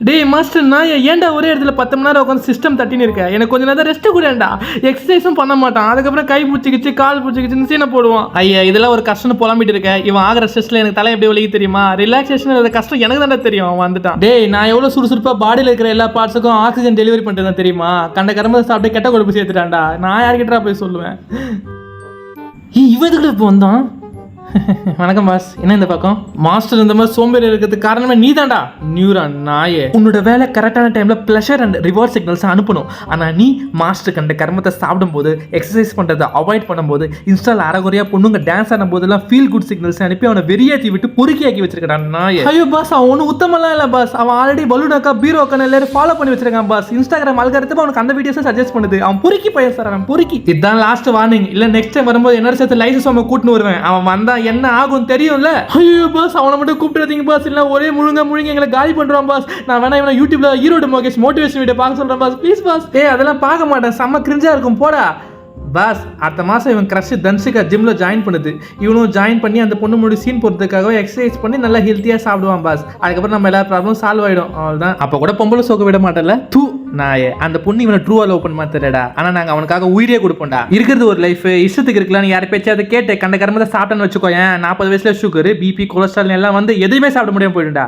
டேய் மாஸ்டர் நான் ஏன்டா ஒரே இடத்துல 10 மணி நேரம் உட்காந்து சிஸ்டம் தட்டின்னு இருக்கேன். எனக்கு கொஞ்சம் நேரம் ரெஸ்ட் கூடண்டா. எக்ஸசைஸும் பண்ண மாட்டான். அதுக்கப்புறம் கை பிடிச்சிக்கிச்சு கால் பிடிச்சிக்கிச்சுன்னு சீனை போடுவான். ஐயா இதெல்லாம் ஒரு கஷ்டம்னு புலம்பிட்டு இருக்கேன். இவன் ஆகிற ஸ்ட்ரெஸ்ல எனக்கு தலை எப்படி வலிக்கு தெரியுமா? ரிலாக்ஸேஷன் கஷ்டம் எனக்கு தானே தெரியும். அவன் வந்துட்டான். டேய் நான் எவ்வளவு சுறுசுறுப்பா பாடியில் இருக்கிற எல்லா பார்ட்ஸுக்கும் ஆக்சிஜன் டெலிவரி பண்ணுறேன் தெரியுமா? கண்ட கரும்பு சாப்பிட்டு கெட்ட கொழுப்பு சேர்த்துட்டான்டா. நான் யார்கிட்டா போய் சொல்லுவேன்? இவதுக்கு இப்போ வந்தான். வணக்கம் பாஸ், என்ன இந்த பக்கம்? மாஸ்டர் இந்த மாதிரி சோம்பேறி இருக்கிறதுக்கு காரணமே நீ தான்டா. நியூரான் நாயே, உன்னோட வேலை கரெக்டான டைம்ல பிளஷர் அண்ட் ரிவார்ட் சிக்னல்ஸ் அனுப்பணும். ஆனா நீ மாஸ்டர் கண்ட கர்மத்தை சாப்பிடும்போது, எக்ஸசைஸ் பண்றதை அவாய்ட் பண்ணும்போது, இன்ஸ்டால் அறகுறையா பொண்ணுங்க டான்ஸ் ஆடும் போதெல்லாம் ஃபீல் குட் சிக்னல்ஸ் அனுப்பி அவனை வெறியாத்தி விட்டு பொறுக்கியாக்கி வச்சிருக்கா நாயே. ஐயோ பாஸ், அவன் ஒன்றும் உத்தமெல்லாம் இல்லை பாஸ். அவன் ஆல்ரெடி பலூனாக்கா பீரோக்கான எல்லாரும் ஃபாலோ பண்ணி வச்சிருக்கான் பாஸ். இன்ஸ்டாகிராம் அல்காரிதம் அவனுக்கு அந்த வீடியோஸை சஜஸ்ட் பண்ணுது. அவன் பொறுக்கி பையன் சார், அவன் பொறுக்கி. இதுதான் லாஸ்ட் வார்னிங். இல்ல நெக்ஸ்ட் டைம் வரும்போது என்னோட சேர்த்து லைசன்ஸ் அவன் கூட்டின்னு வருவேன். அவன் வந்தா என்ன ஆகும் தெரியும்ல? ஐயோ பாஸ், அவனை மட்டும் கூப்பிட்டுறீங்க பாஸ். இல்ல ஒரே முழுங்க எங்களை காலி பண்றான் பாஸ். நான் வேணா இவனை யூடியூப்ல ஈரோடு மோகேஷ் மோட்டிவேஷன் வீடியோ பார்க்க சொல்றேன் பாஸ். Please boss. அதெல்லாம் பார்க்க மாட்டேன், செம்ம கிரிஞ்சா இருக்கும் போடா பாஸ். அடுத்த மாதம் இவன் க்ரஷ் தன்ஷிகா ஜிம்ல ஜாயின் பண்ணுது. இவனும் ஜாயின் பண்ணி அந்த பொண்ணு முன்னாடி சீன் போடுறதுக்காக எக்ஸசைஸ் பண்ணி நல்லா ஹெல்த்தியாக சாப்பிடுவான் பாஸ். அதுக்கப்புறம் நம்ம எல்லா ப்ராப்ளமும் சால்வ் ஆகிடும். அவ்வளோதான். அப்போ கூட பொம்பளை சோக்க விட மாட்டேன்ல தூ நாயே. அந்த பொண்ணு இவனை ட்ரூவா லவ் பண்ண மாட்டேடா. ஆனால் நாங்கள் அவனுக்காக உயிரே கொடுப்போம்டா. இருக்கிறது ஒரு லைஃப், இஷ்டத்துக்கு இருக்கலாம். யாரை பேச்சு அதை கேட்டு கண்ட கர்மத்தை சாப்பிட்டேன்னு வச்சுக்கோ. 40 வயசுல சுகர் பிபி கொலஸ்ட்ரால் எல்லாம் வந்து எதையுமே சாப்பிட முடியாம போயிடும்டா.